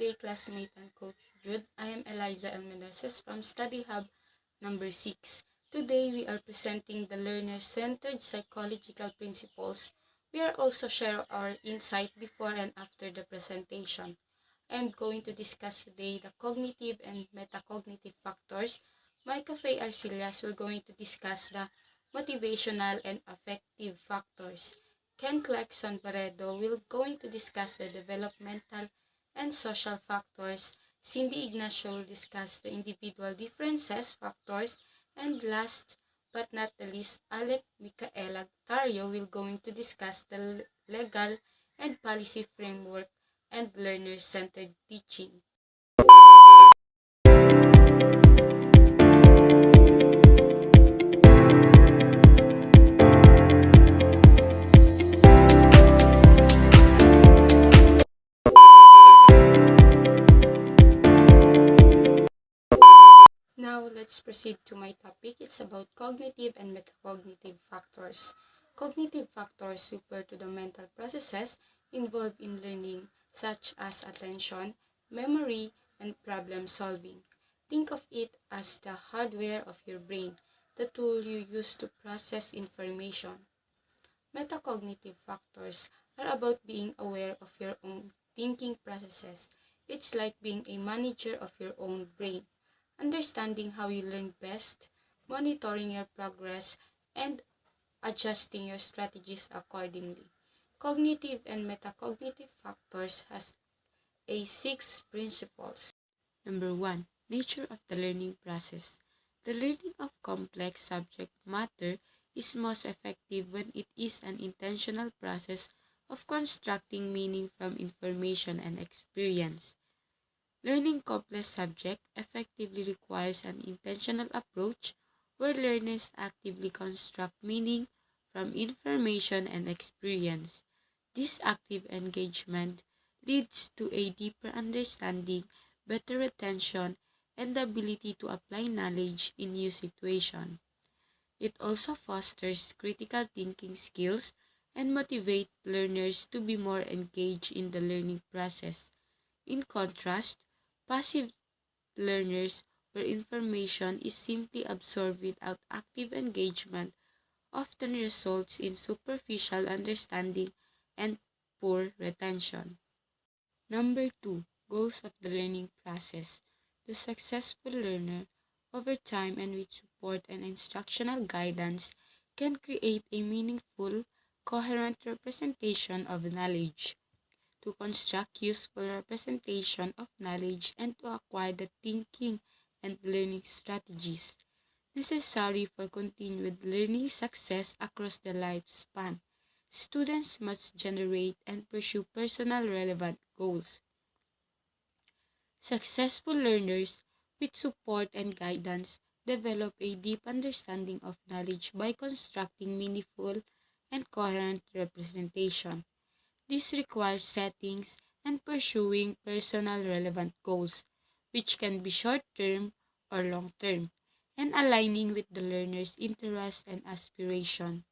day, classmate and Coach Jude. I am Eliza L. Meneses from Study Hub number 6. Today, we are presenting the learner-centered psychological principles. We are also share our insight before and after the presentation. I am going to discuss today the cognitive and metacognitive factors. My Cafe Arcelias will going to discuss the motivational and affective factors. Ken Clarkson Barredo will going to discuss the developmental and social factors. Cindy Ignacio will discuss the individual differences factors. And last but not the least, Alec Micaela Tario will going to discuss the legal and policy framework and learner-centered teaching. Now, let's proceed to my topic. It's about cognitive and metacognitive factors. Cognitive factors refer to the mental processes involved in learning, such as attention, memory, and problem solving. Think of it as the hardware of your brain, the tool you use to process information. Metacognitive factors are about being aware of your own thinking processes. It's like being a manager of your own brain, understanding how you learn best, monitoring your progress, and adjusting your strategies accordingly. Cognitive and metacognitive factors has a 6 principles. Number 1. Nature of the learning process. The learning of complex subject matter is most effective when it is an intentional process of constructing meaning from information and experience. Learning complex subject effectively requires an intentional approach where learners actively construct meaning from information and experience. This active engagement leads to a deeper understanding, better retention, and the ability to apply knowledge in new situations. It also fosters critical thinking skills and motivates learners to be more engaged in the learning process. In contrast, passive learners, where information is simply absorbed without active engagement, often results in superficial understanding and poor retention. Number 2. Goals of the learning process. The successful learner, over time and with support and instructional guidance, can create a meaningful, coherent representation of knowledge. To construct useful representation of knowledge and to acquire the thinking and learning strategies necessary for continued learning success across the lifespan. Students must generate and pursue personal relevant goals. Successful learners, with support and guidance, develop a deep understanding of knowledge by constructing meaningful and coherent representation. This requires settings and pursuing personal relevant goals, which can be short-term or long-term, and aligning with the learner's interests and aspiration.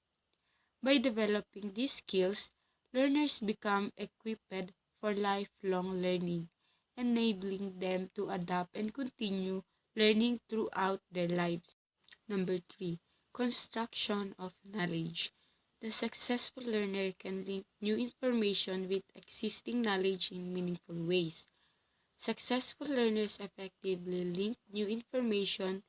By developing these skills, learners become equipped for lifelong learning, enabling them to adapt and continue learning throughout their lives. Number 3. Construction of knowledge. The successful learner can link new information with existing knowledge in meaningful ways. Successful learners effectively link new information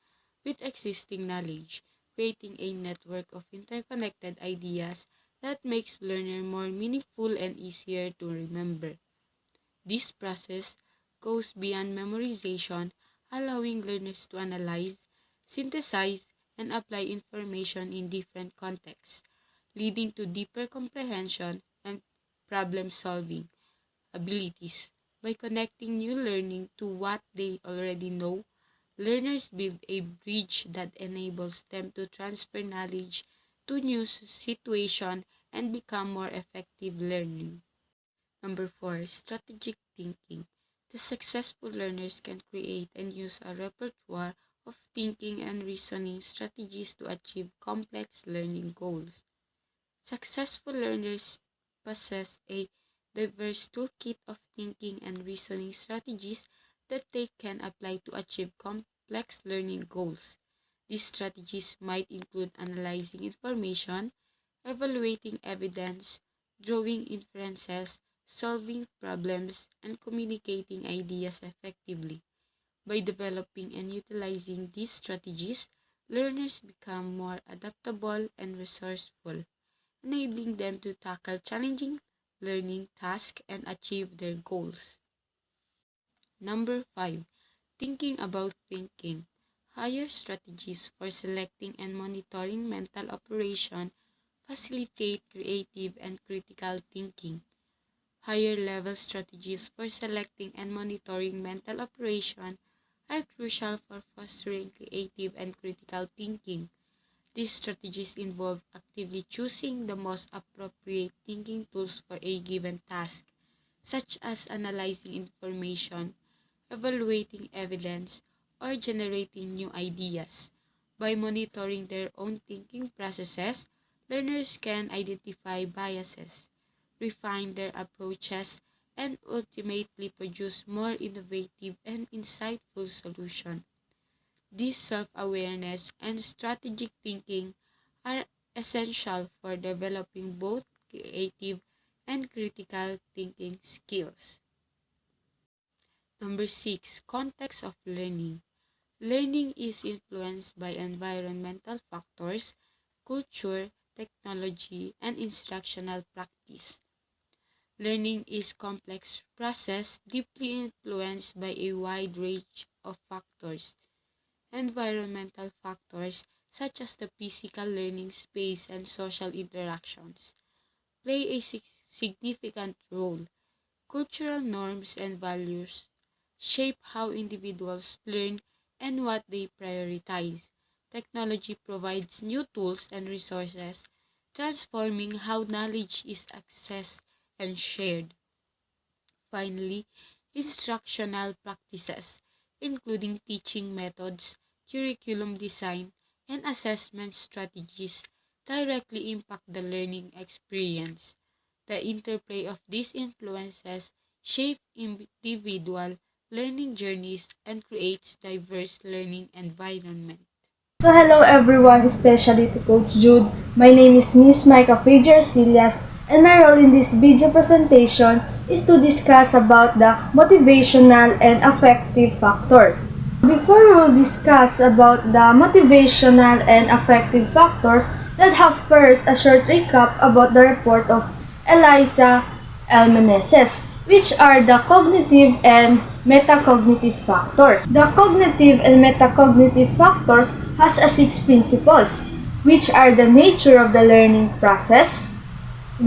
with existing knowledge, creating a network of interconnected ideas that makes learning more meaningful and easier to remember. This process goes beyond memorization, allowing learners to analyze, synthesize, and apply information in different contexts, leading to deeper comprehension and problem-solving abilities. By connecting new learning to what they already know, learners build a bridge that enables them to transfer knowledge to new situations and become more effective learning. Number 4. Strategic thinking. The successful learners can create and use a repertoire of thinking and reasoning strategies to achieve complex learning goals. Successful learners possess a diverse toolkit of thinking and reasoning strategies that they can apply to achieve complex learning goals. These strategies might include analyzing information, evaluating evidence, drawing inferences, solving problems, and communicating ideas effectively. By developing and utilizing these strategies, learners become more adaptable and resourceful, enabling them to tackle challenging learning tasks and achieve their goals. Number 5. Thinking about thinking. Higher strategies for selecting and monitoring mental operation facilitate creative and critical thinking. Higher level strategies for selecting and monitoring mental operation are crucial for fostering creative and critical thinking. These strategies involve actively choosing the most appropriate thinking tools for a given task, such as analyzing information, evaluating evidence, or generating new ideas. By monitoring their own thinking processes, learners can identify biases, refine their approaches, and ultimately produce more innovative and insightful solutions. This self-awareness and strategic thinking are essential for developing both creative and critical thinking skills. Number 6. Context of learning. Learning is influenced by environmental factors, culture, technology, and instructional practice. Learning is a complex process deeply influenced by a wide range of factors. Environmental factors, such as the physical learning space and social interactions, play a significant role. Cultural norms and values shape how individuals learn and what they prioritize. Technology provides new tools and resources, transforming how knowledge is accessed and shared. Finally, instructional practices, including teaching methods, curriculum design, and assessment strategies, directly impact the learning experience. The interplay of these influences shape individual learning journeys and creates diverse learning environment. So hello everyone, especially to Coach Jude. My name is Miss Micah Fajer Silas, and my role in this video presentation is to discuss about the motivational and affective factors. Before we will discuss about the motivational and affective factors, let's have first a short recap about the report of Eliza L. Meneses, which are the cognitive and metacognitive factors. The cognitive and metacognitive factors has a 6 principles, which are the nature of the learning process,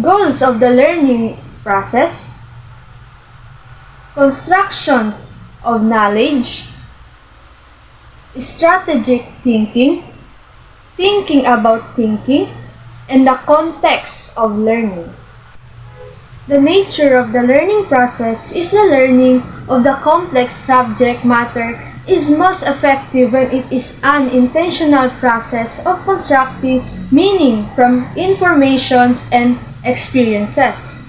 goals of the learning process, constructions of knowledge, strategic thinking, thinking about thinking, and the context of learning. The nature of the learning process is the learning of the complex subject matter is most effective when it is an intentional process of constructing meaning from informations and experiences.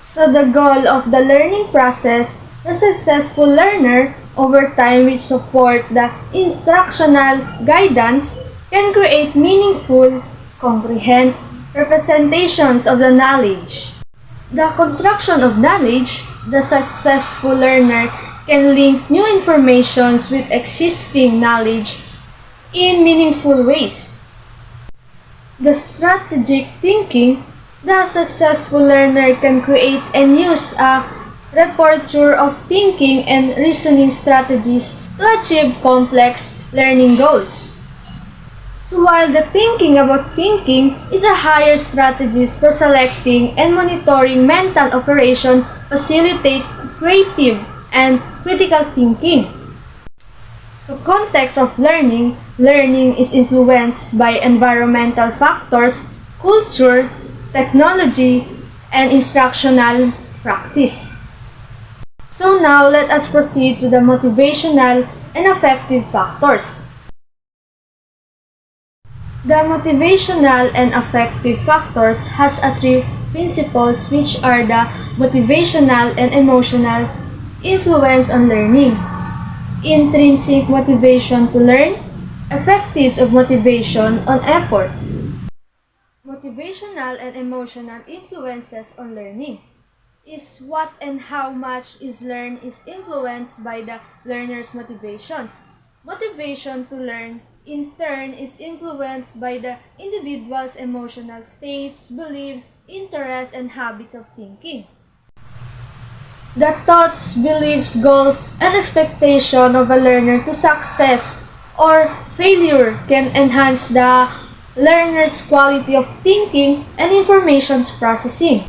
So the goal of the learning process, the successful learner over time which support the instructional guidance can create meaningful, comprehend representations of the knowledge. The construction of knowledge, the successful learner can link new informations with existing knowledge in meaningful ways. The strategic thinking, the successful learner can create and use a repertoire of thinking and reasoning strategies to achieve complex learning goals. So while the thinking about thinking is a higher strategies for selecting and monitoring mental operation facilitate creative and critical thinking. So context of learning, learning is influenced by environmental factors, culture, technology, and instructional practice. So now let us proceed to the motivational and affective factors. The motivational and affective factors has a 3 principles which are the motivational and emotional influence on learning, intrinsic motivation to learn, effectives of motivation on effort, motivational and emotional influences on learning is what and how much is learned is influenced by the learner's motivations. Motivation to learn, in turn, is influenced by the individual's emotional states, beliefs, interests, and habits of thinking. The thoughts, beliefs, goals, and expectation of a learner to success or failure can enhance the learner's quality of thinking and information processing.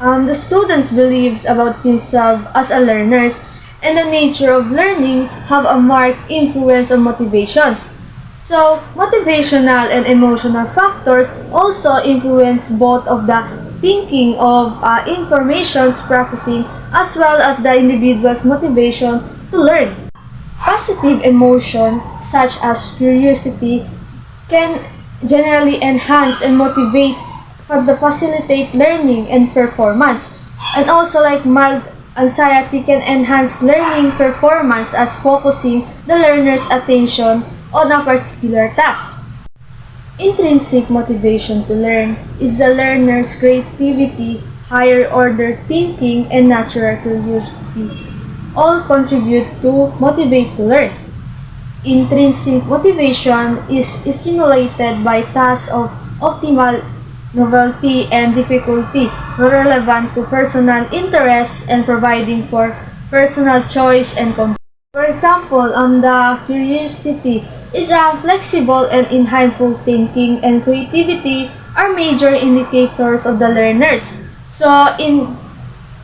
The students' beliefs about themselves as a learners and the nature of learning have a marked influence on motivations. So, motivational and emotional factors also influence both of the thinking of information's processing as well as the individual's motivation to learn. Positive emotion, such as curiosity, can generally enhance and motivate for the facilitate learning and performance. And also like mild anxiety can enhance learning performance as focusing the learner's attention on a particular task. Intrinsic motivation to learn is the learner's creativity, higher order thinking, and natural curiosity all contribute to motivate to learn. Intrinsic motivation is stimulated by tasks of optimal novelty and difficulty relevant to personal interests and providing for personal choice and control. For example, the curiosity is a flexible and insightful thinking and creativity are major indicators of the learners. So, in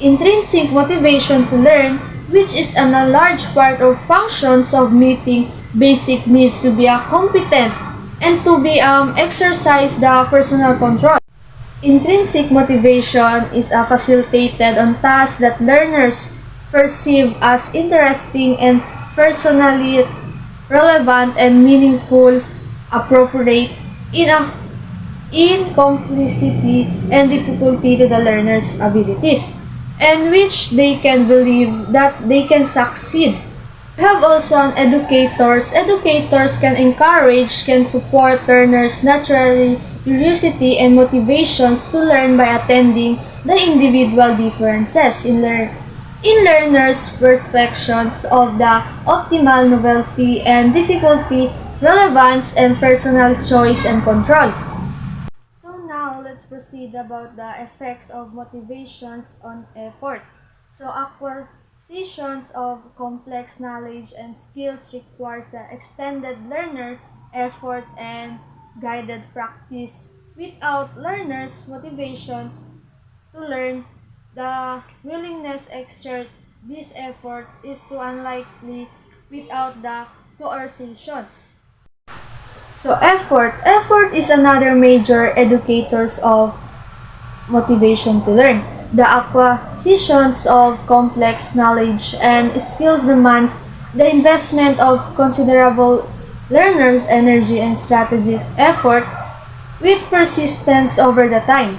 intrinsic motivation to learn, which is a large part of functions of meeting basic needs to be a competent and to be exercise the personal control. Intrinsic motivation is facilitated on tasks that learners perceive as interesting and personally relevant and meaningful, appropriate in complexity and difficulty to the learner's abilities, and which they can believe that they can succeed. We have also an educators. Educators can encourage, can support learners' naturally curiosity and motivations to learn by attending the individual differences in learners' perceptions of the optimal novelty and difficulty, relevance, and personal choice and control. So now let's proceed about the effects of motivations on effort. So acquisitions of complex knowledge and skills requires the extended learner effort and guided practice. Without learners' motivations to learn, the willingness exert this effort is too unlikely without the coercions. So effort is another major educators of motivation to learn. The acquisitions of complex knowledge and skills demands the investment of considerable learners' energy and strategic effort with persistence over the time.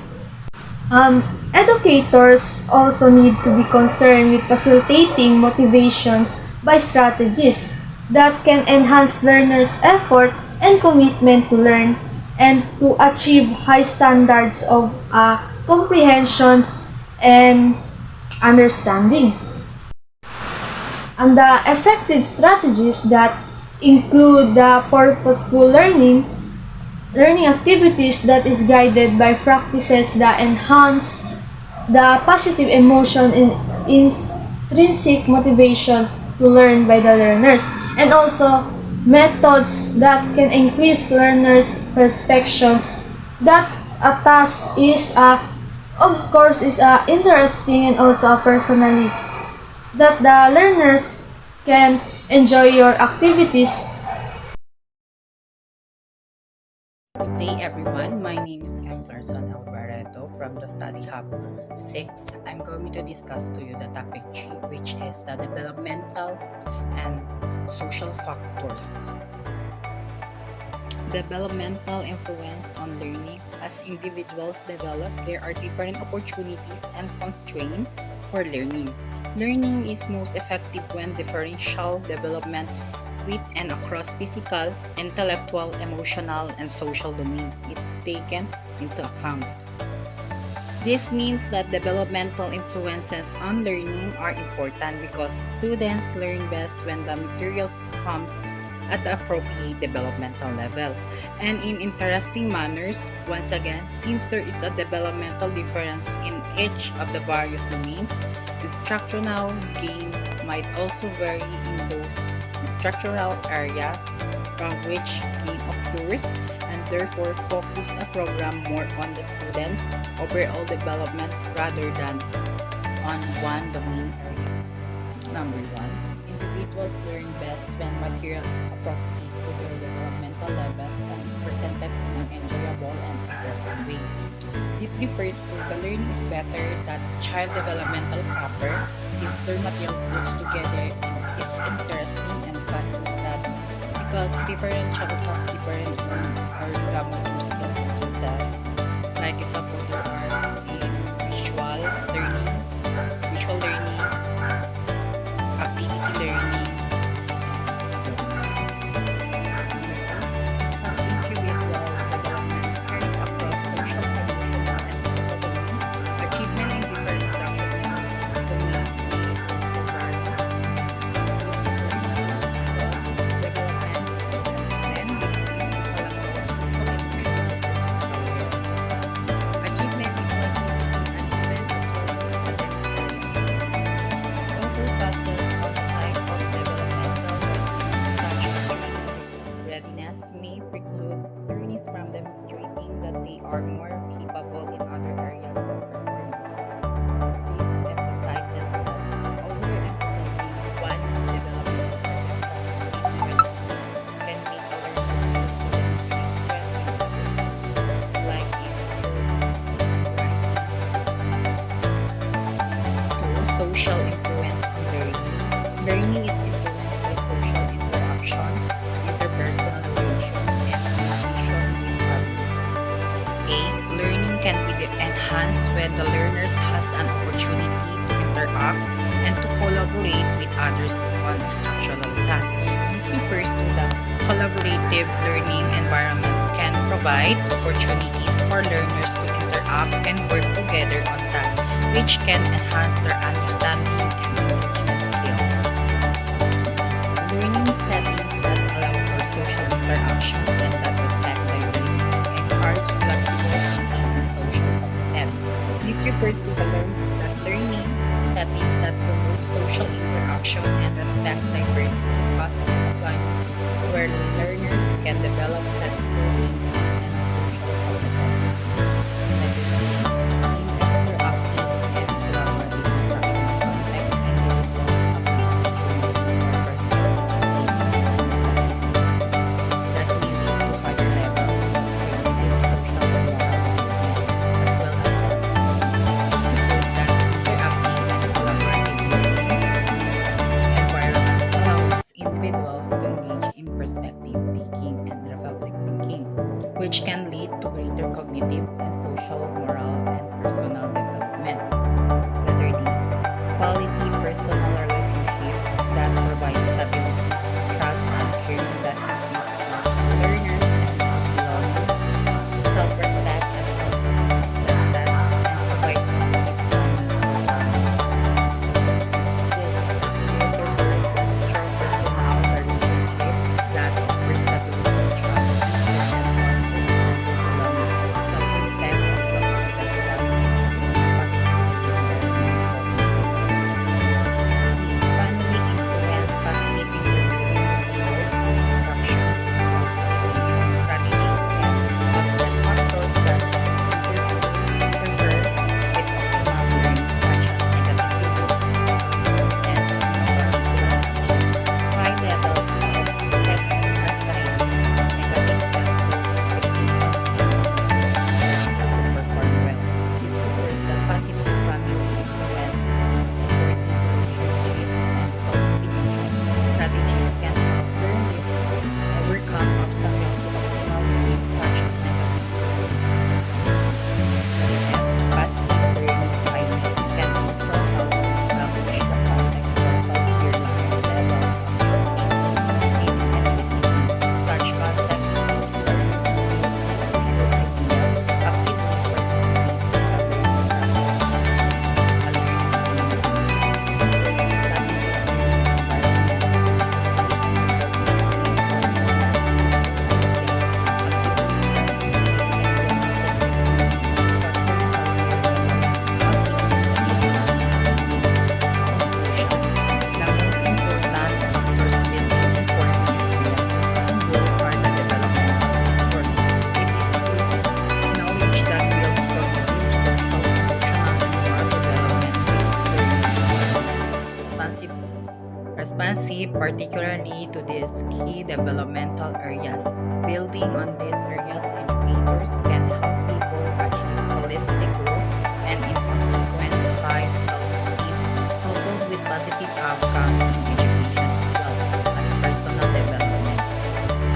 Educators also need to be concerned with facilitating motivations by strategies that can enhance learners' effort and commitment to learn and to achieve high standards of comprehensions and understanding. And the effective strategies that include the purposeful learning activities that is guided by practices that enhance the positive emotion in intrinsic motivations to learn by the learners, and also methods that can increase learners' perceptions that a task is of course is interesting and also personally that the learners can enjoy your activities. Good day everyone, my name is Eclerson Alvarado from the Study Hub 6. I'm going to discuss to you the topic 3, which is the developmental and social factors. Developmental influence on learning. As individuals develop, there are different opportunities and constraints for learning. Learning is most effective when differential development with and across physical, intellectual, emotional, and social domains is taken into account. This means that developmental influences on learning are important because students learn best when the materials comes at the appropriate developmental level and in interesting manners. Once again, since there is a developmental difference in each of the various domains, instructional gain might also vary in those structural areas from which gain occurs, and therefore focus a program more on the students' overall development rather than on one domain area. Number one, individuals learn best when material is appropriate to their developmental level and is presented in an enjoyable and interesting way. This refers to the learning is better, that's child developmental proper, since their material puts together and is interesting and fun to study. Because different child has different or grammar skills themselves. Like example, there are in visual learning, activity learning, as individual development carries across social, emotional, and physical domains. Achievement in different instructional domains may also vary. Development and achievement is likely to be uneven as well as academic overpasses of type of developmental readiness may preclude learners from demonstrating that they are more capable in other areas of performance. This emphasizes that overemphasizing one developmental area from can make a learner demonstrate strength in others, like in social influence on learning. Learning is influenced by social interactions, interpersonal relations, and communication with others. A. Learning can be enhanced when the learner has an opportunity to interact and to collaborate with others on instructional tasks. This refers to the collaborative learning environment can provide opportunities for learners to interact and work together on tasks, which can enhance their understanding and engagement skills. Learning settings that allow for social interactions and that respect diversity encourage flexible thinking and social competence. This refers to the learning settings that promote social interaction and respect diversity foster employment, where learners can develop flexible thinking and social competence. Letter C. Interactive and collaborative instructional context individuals appeal to or that may lead to higher levels of cognitive, social, and moral development, as well as that interactive and collaborative learning environments allows individuals to engage in perspective taking and reflective thinking, which can lead to greater cognitive and social, moral, and personal development. Letter D. Quality personal relationships that provide stability, trust, and caring that increase learners' sense of belonging, self-respect, and self-acceptance, and provide positive this refers to strong personal relationships that offer stability, trust, and sense of belonging, self-respect, and self-acceptance, positive particularly to these key developmental areas. Building on these areas, educators can help people achieve holistic growth and, in consequence, high self-esteem, coupled with positive outcomes in education as well as personal development.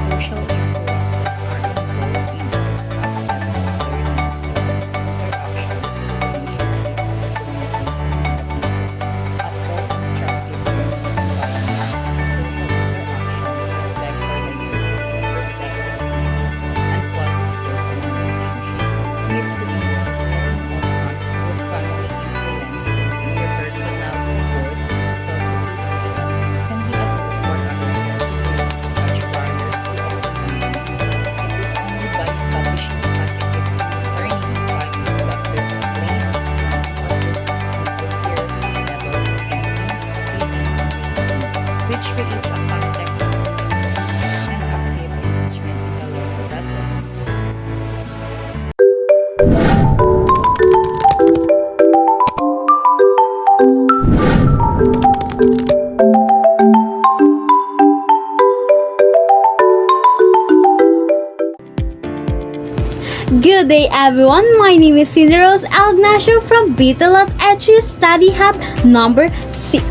Social influences are involved in all aspects of learning as well. Interaction, relationship, and communication with the people. A co-constructive learning environment, social interactions, respect for diversity, perspective, and quality personal relationship need to enhance learning outcomes both family influence, interpersonal support, self-motivation can be a tool for other caregivers to catch barriers to open learning. It is only by establishing positive learning environment that there is place, emphasis, good care, levels of thinking, saving, and learning, which creates a context of community and active engagement in the learning process. Good day everyone, my name is Cinderos Algnacio from Bitalat Edgy Study Hub number 6.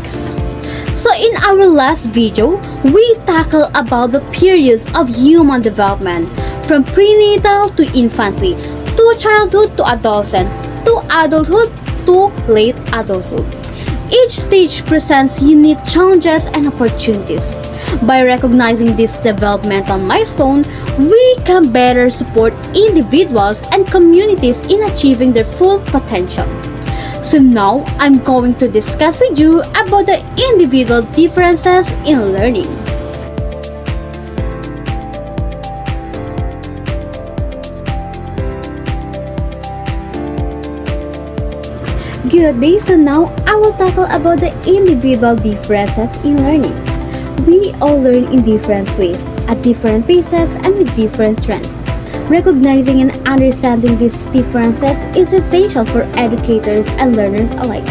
So in our last video, we tackled about the periods of human development from prenatal to infancy, to childhood to adolescence, to adulthood to late adulthood. Each stage presents unique challenges and opportunities. By recognizing this developmental milestone, we can better support individuals and communities in achieving their full potential. So now, I'm going to discuss with you about the individual differences in learning. Good day, so now I will tackle about the individual differences in learning. We all learn in different ways, at different paces, and with different strengths. Recognizing and understanding these differences is essential for educators and learners alike.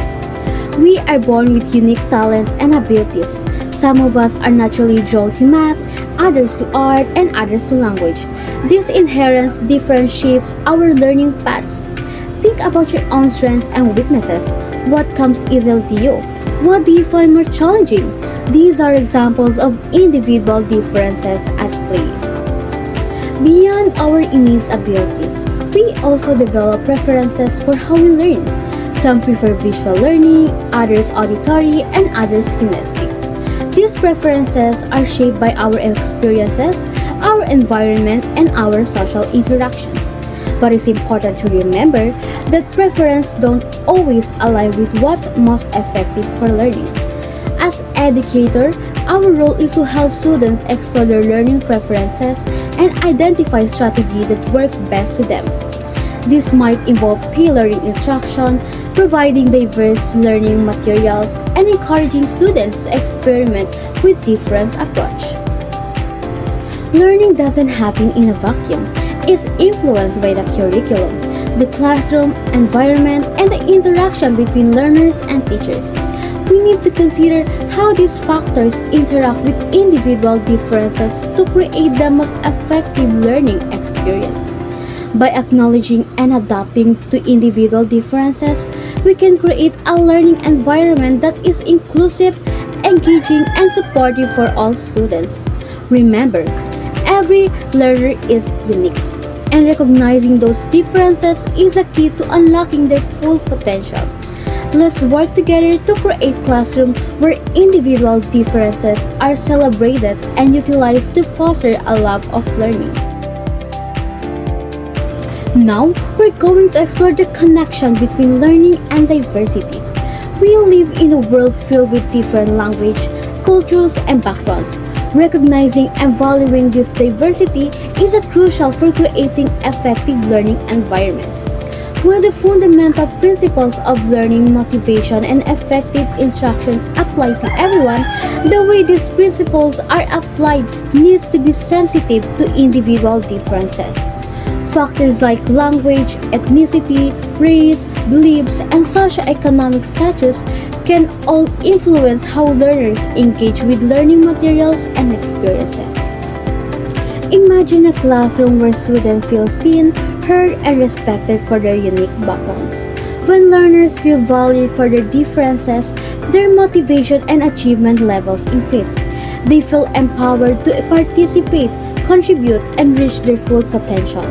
We are born with unique talents and abilities. Some of us are naturally drawn to math, others to art, and others to language. This inherent difference shapes our learning paths. Think about your own strengths and weaknesses. What comes easily to you? What do you find more challenging? These are examples of individual differences at play. Beyond our innate abilities, we also develop preferences for how we learn. Some prefer visual learning, others auditory, and others kinesthetic. These preferences are shaped by our experiences, our environment, and our social interactions. But it's important to remember that preferences don't always align with what's most effective for learning. As educator, our role is to help students explore their learning preferences and identify strategies that work best to them. This might involve tailoring instruction, providing diverse learning materials, and encouraging students to experiment with different approaches. Learning doesn't happen in a vacuum. It's influenced by the curriculum, the classroom environment, and the interaction between learners and teachers. We need to consider how these factors interact with individual differences to create the most effective learning experience. By acknowledging and adapting to individual differences, we can create a learning environment that is inclusive, engaging, and supportive for all students. Remember, every learner is unique, and recognizing those differences is a key to unlocking their full potential. Let's work together to create classrooms where individual differences are celebrated and utilized to foster a love of learning. Now, we're going to explore the connection between learning and diversity. We live in a world filled with different language, cultures, and backgrounds. Recognizing and valuing this diversity is crucial for creating effective learning environments. While the fundamental principles of learning, motivation, and effective instruction apply to everyone, the way these principles are applied needs to be sensitive to individual differences. Factors like language, ethnicity, race, beliefs, and socioeconomic status can all influence how learners engage with learning materials and experiences. Imagine a classroom where students feel seen, heard, and respected for their unique backgrounds. When learners feel valued for their differences, their motivation and achievement levels increase. They feel empowered to participate, contribute, and reach their full potential.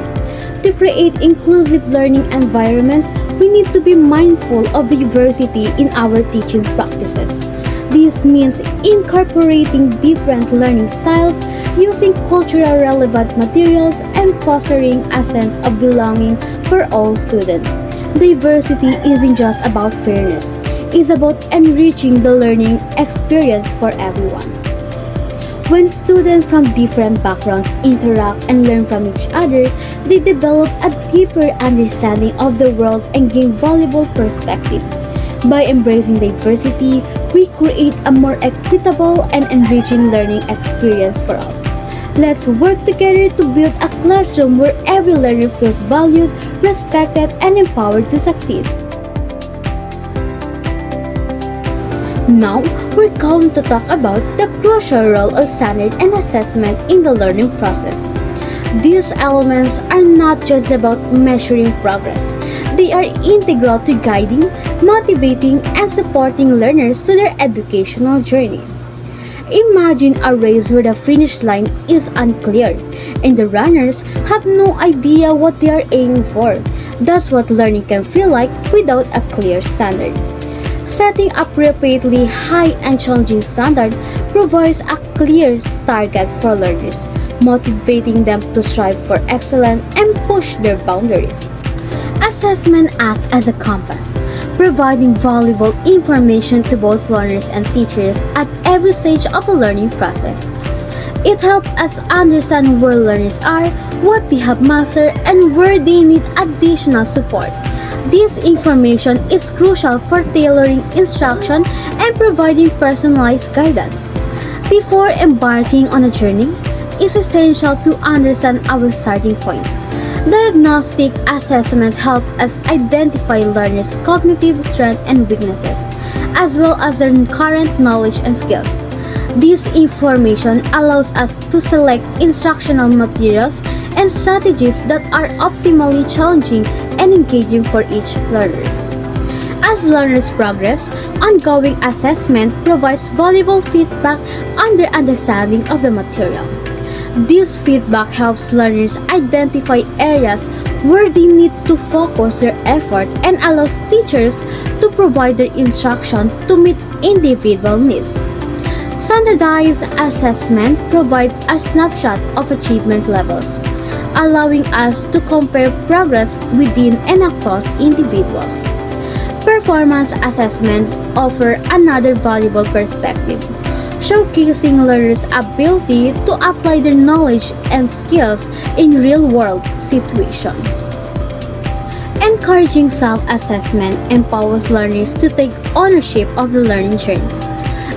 To create inclusive learning environments, we need to be mindful of diversity in our teaching practices. This means incorporating different learning styles, using culturally relevant materials, and fostering a sense of belonging for all students. Diversity isn't just about fairness, it's about enriching the learning experience for everyone. When students from different backgrounds interact and learn from each other, they develop a deeper understanding of the world and gain valuable perspective. By embracing diversity, we create a more equitable and enriching learning experience for all. Let's work together to build a classroom where every learner feels valued, respected, and empowered to succeed. Now, we're going to talk about the crucial role of standard and assessment in the learning process. These elements are not just about measuring progress. They are integral to guiding, motivating, and supporting learners to their educational journey. Imagine a race where the finish line is unclear and the runners have no idea what they are aiming for. That's what learning can feel like without a clear standard. Setting appropriately high and challenging standards provides a clear target for learners, motivating them to strive for excellence and push their boundaries. Assessment acts as a compass, providing valuable information to both learners and teachers at every stage of the learning process. It helps us understand where learners are, what they have mastered, and where they need additional support. This information is crucial for tailoring instruction and providing personalized guidance. Before embarking on a journey, it's essential to understand our starting point. Diagnostic assessment helps us identify learners' cognitive strengths and weaknesses, as well as their current knowledge and skills. This information allows us to select instructional materials and strategies that are optimally challenging and engaging for each learner. As learners progress, ongoing assessment provides valuable feedback on their understanding of the material. This feedback helps learners identify areas where they need to focus their effort and allows teachers to provide their instruction to meet individual needs. Standardized assessment provides a snapshot of achievement levels, allowing us to compare progress within and across individuals. Performance assessments offer another valuable perspective, showcasing learners' ability to apply their knowledge and skills in real-world situations. Encouraging self-assessment empowers learners to take ownership of the learning journey.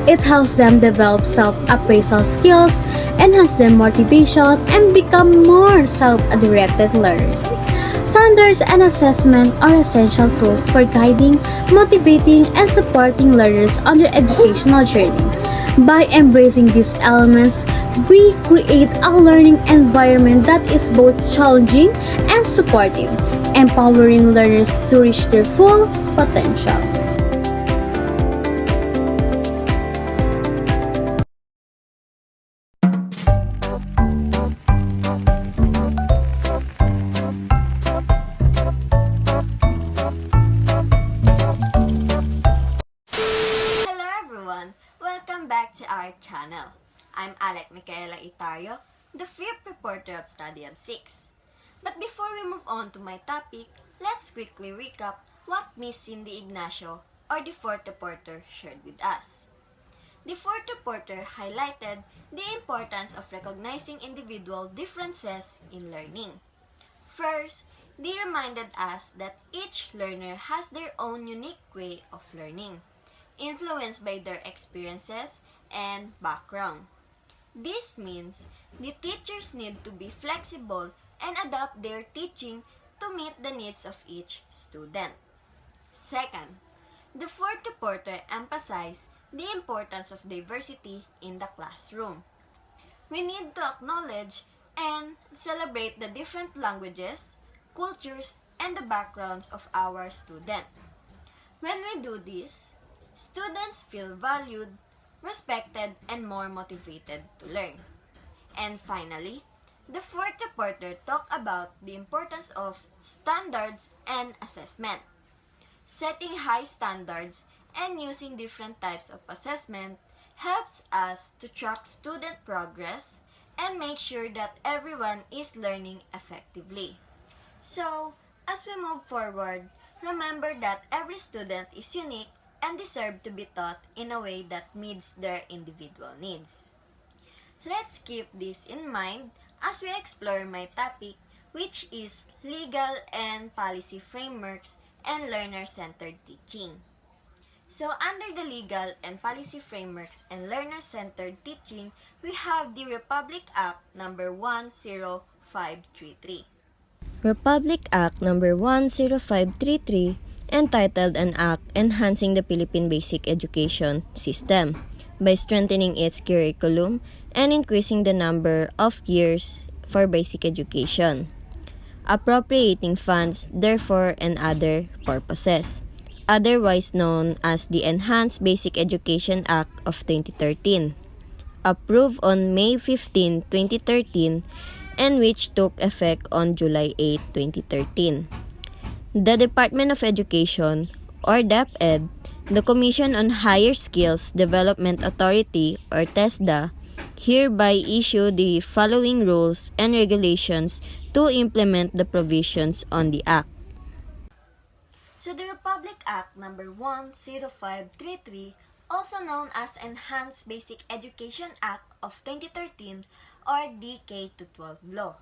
It helps them develop self-appraisal skills, enhance their motivation, and become more self-directed learners. Standards and assessment are essential tools for guiding, motivating, and supporting learners on their educational journey. By embracing these elements, we create a learning environment that is both challenging and supportive, empowering learners to reach their full potential. Hello everyone! Welcome back to our channel. I'm Alec Micaela Itario, the fifth reporter of Study of 6. But before we move on to my topic, let's quickly recap what Miss Cindy Ignacio, or the fourth reporter, shared with us. The fourth reporter highlighted the importance of recognizing individual differences in learning. First, they reminded us that each learner has their own unique way of learning, influenced by their experiences and background. This means the teachers need to be flexible and adapt their teaching to meet the needs of each student. Second, The fourth reporter emphasized the importance of diversity in the classroom. We need to acknowledge and celebrate the different languages, cultures, and the backgrounds of our students. When we do this, students feel valued, respected, and more motivated to learn. And finally, the fourth reporter talked about the importance of standards and assessment. Setting high standards and using different types of assessment helps us to track student progress and make sure that everyone is learning effectively. So, as we move forward, remember that every student is unique and deserve to be taught in a way that meets their individual needs. Let's keep this in mind as we explore my topic, which is legal and policy frameworks and learner-centered teaching. So, under the legal and policy frameworks and learner-centered teaching, we have the Republic Act number 10533. Republic Act number 10533, entitled An Act Enhancing the Philippine Basic Education System by strengthening its curriculum and increasing the number of years for basic education, appropriating funds therefore and other purposes, otherwise known as the Enhanced Basic Education Act of 2013, approved on May 15, 2013, and which took effect on July 8, 2013. The Department of Education, or DepEd, the Commission on Higher Skills Development Authority, or TESDA, hereby issue the following rules and regulations to implement the provisions on the Act. So the Republic Act number 10533, also known as Enhanced Basic Education Act of 2013 or the K-12 law.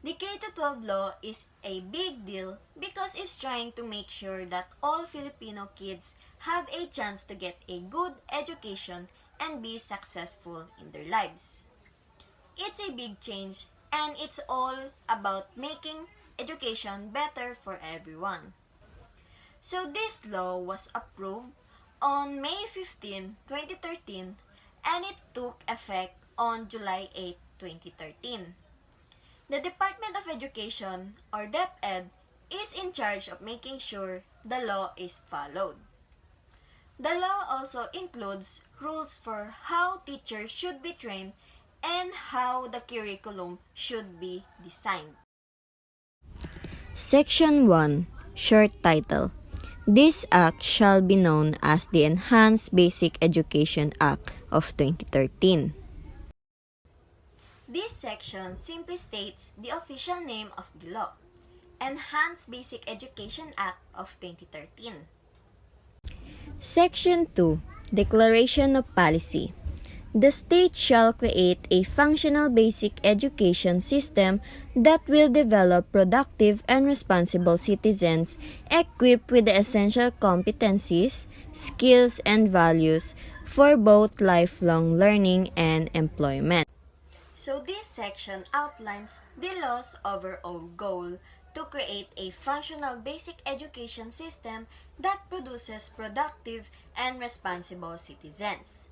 The K-12 law is a big deal because it's trying to make sure that all Filipino kids have a chance to get a good education and be successful in their lives. It's a big change and it's all about making education better for everyone. So this law was approved on May 15, 2013 and it took effect on July 8, 2013. The Department of Education, or DepEd, is in charge of making sure the law is followed. The law also includes rules for how teachers should be trained and how the curriculum should be designed. Section 1, Short Title. This Act shall be known as the Enhanced Basic Education Act of 2013. This section simply states the official name of the law, Enhanced Basic Education Act of 2013. Section 2, Declaration of Policy. The state shall create a functional basic education system that will develop productive and responsible citizens equipped with the essential competencies, skills, and values for both lifelong learning and employment. So this section outlines the law's overall goal to create a functional basic education system that produces productive and responsible citizens.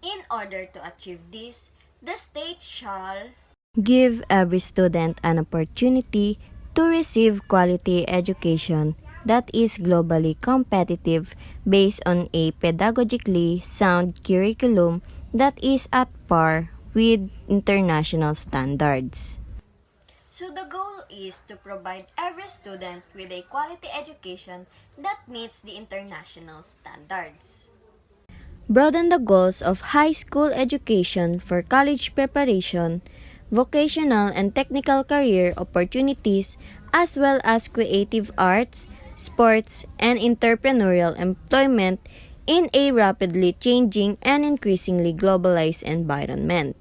In order to achieve this, the state shall give every student an opportunity to receive quality education that is globally competitive based on a pedagogically sound curriculum that is at par with international standards. So the goal is to provide every student with a quality education that meets the international standards. Broaden the goals of high school education for college preparation, vocational and technical career opportunities, as well as creative arts, sports, and entrepreneurial employment in a rapidly changing and increasingly globalized environment.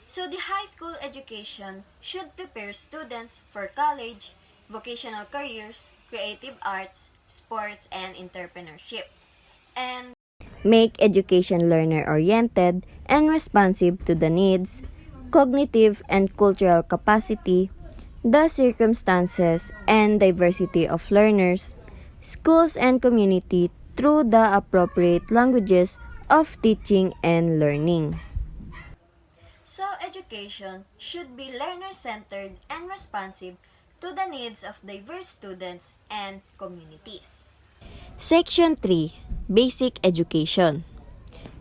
So the high school education should prepare students for college, vocational careers, creative arts, sports, and entrepreneurship. And make education learner-oriented and responsive to the needs, cognitive and cultural capacity, the circumstances and diversity of learners, schools and community through the appropriate languages of teaching and learning. So, education should be learner-centered and responsive to the needs of diverse students and communities. Section 3. Basic Education.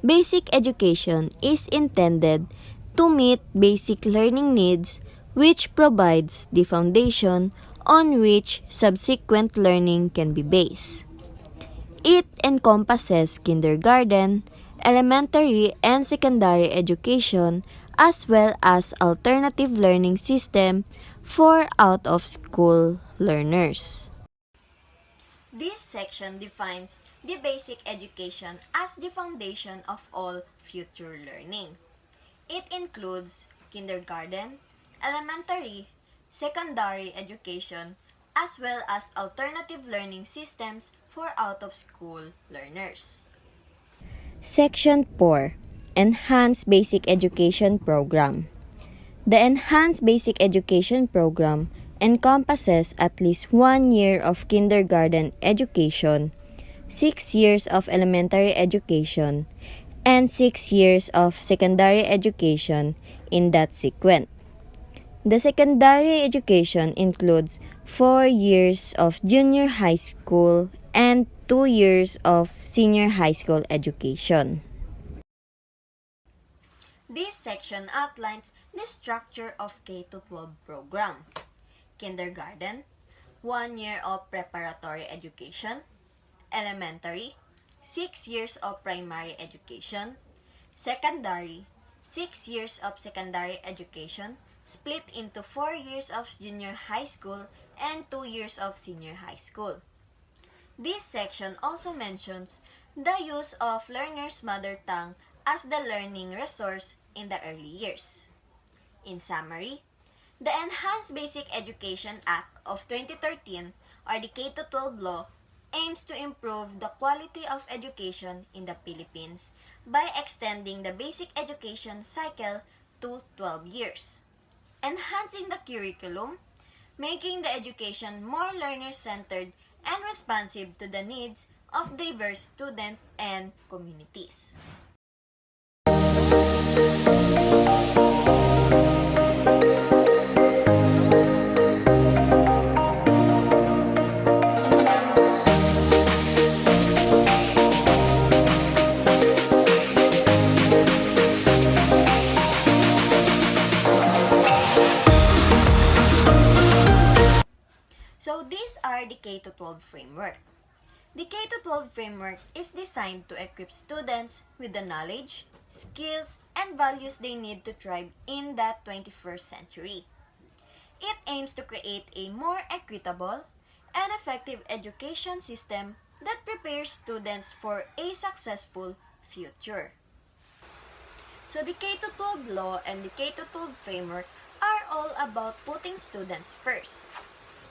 Basic education is intended to meet basic learning needs, which provides the foundation on which subsequent learning can be based. It encompasses kindergarten, elementary and secondary education, as well as alternative learning system for out-of-school learners. This section defines the basic education as the foundation of all future learning. It includes kindergarten, elementary, secondary education, as well as alternative learning systems for out-of-school learners. Section 4. Enhanced Basic Education Program. The Enhanced Basic Education Program encompasses at least 1 year of kindergarten education, 6 years of elementary education, and 6 years of secondary education in that sequence. The secondary education includes 4 years of junior high school and 2 years of senior high school education. This section outlines the structure of K-12 program. Kindergarten, 1 year of preparatory education. Elementary, 6 years of primary education. Secondary, 6 years of secondary education, split into 4 years of junior high school and 2 years of senior high school. This section also mentions the use of learner's mother tongue as the learning resource in the early years. In summary, the Enhanced Basic Education Act of 2013, or the K-12 law, aims to improve the quality of education in the Philippines by extending the basic education cycle to 12 years, enhancing the curriculum, making the education more learner-centered and responsive to the needs of diverse students and communities. So these are the K-12 framework. The K-12 framework is designed to equip students with the knowledge, skills, and values they need to thrive in the 21st century. It aims to create a more equitable and effective education system that prepares students for a successful future. So the K-12 law and the K-12 framework are all about putting students first.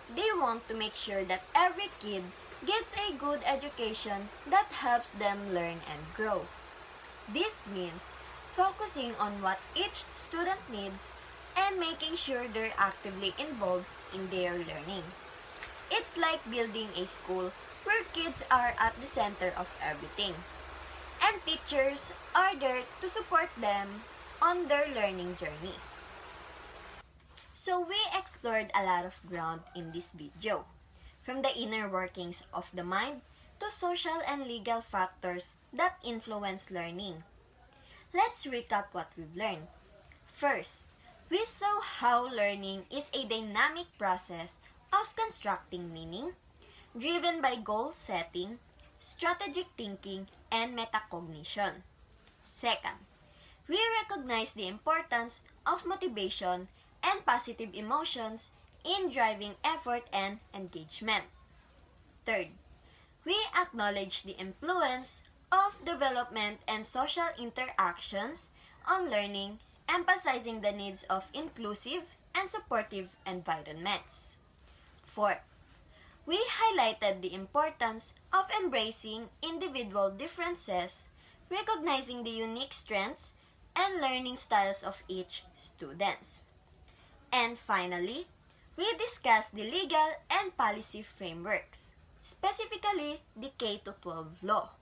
They want to make sure that every kid gets a good education that helps them learn and grow. This means focusing on what each student needs and making sure they're actively involved in their learning. It's like building a school where kids are at the center of everything, and teachers are there to support them on their learning journey. So we explored a lot of ground in this video, from the inner workings of the mind to social and legal factors that influence learning. Let's recap what we've learned. First, we saw how learning is a dynamic process of constructing meaning, driven by goal setting, strategic thinking, and metacognition. Second, we recognize the importance of motivation and positive emotions in driving effort and engagement. Third, we acknowledge the influence of development and social interactions on learning, emphasizing the needs of inclusive and supportive environments. Fourth, we highlighted the importance of embracing individual differences, recognizing the unique strengths and learning styles of each student. And finally, we discussed the legal and policy frameworks, specifically the K-12 law,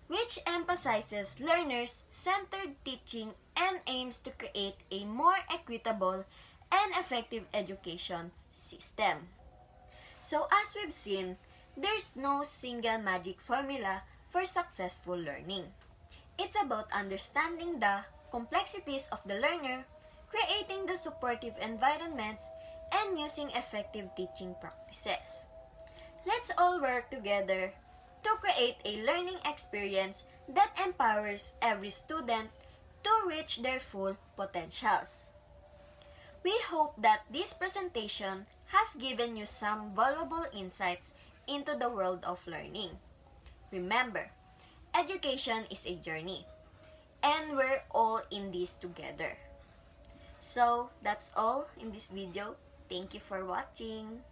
which emphasizes learners-centered teaching and aims to create a more equitable and effective education system. So as we've seen, there's no single magic formula for successful learning. It's about understanding the complexities of the learner, creating the supportive environments, and using effective teaching practices. Let's all work together to create a learning experience that empowers every student to reach their full potentials. We hope that this presentation has given you some valuable insights into the world of learning. Remember, education is a journey, and we're all in this together. So, that's all in this video. Thank you for watching.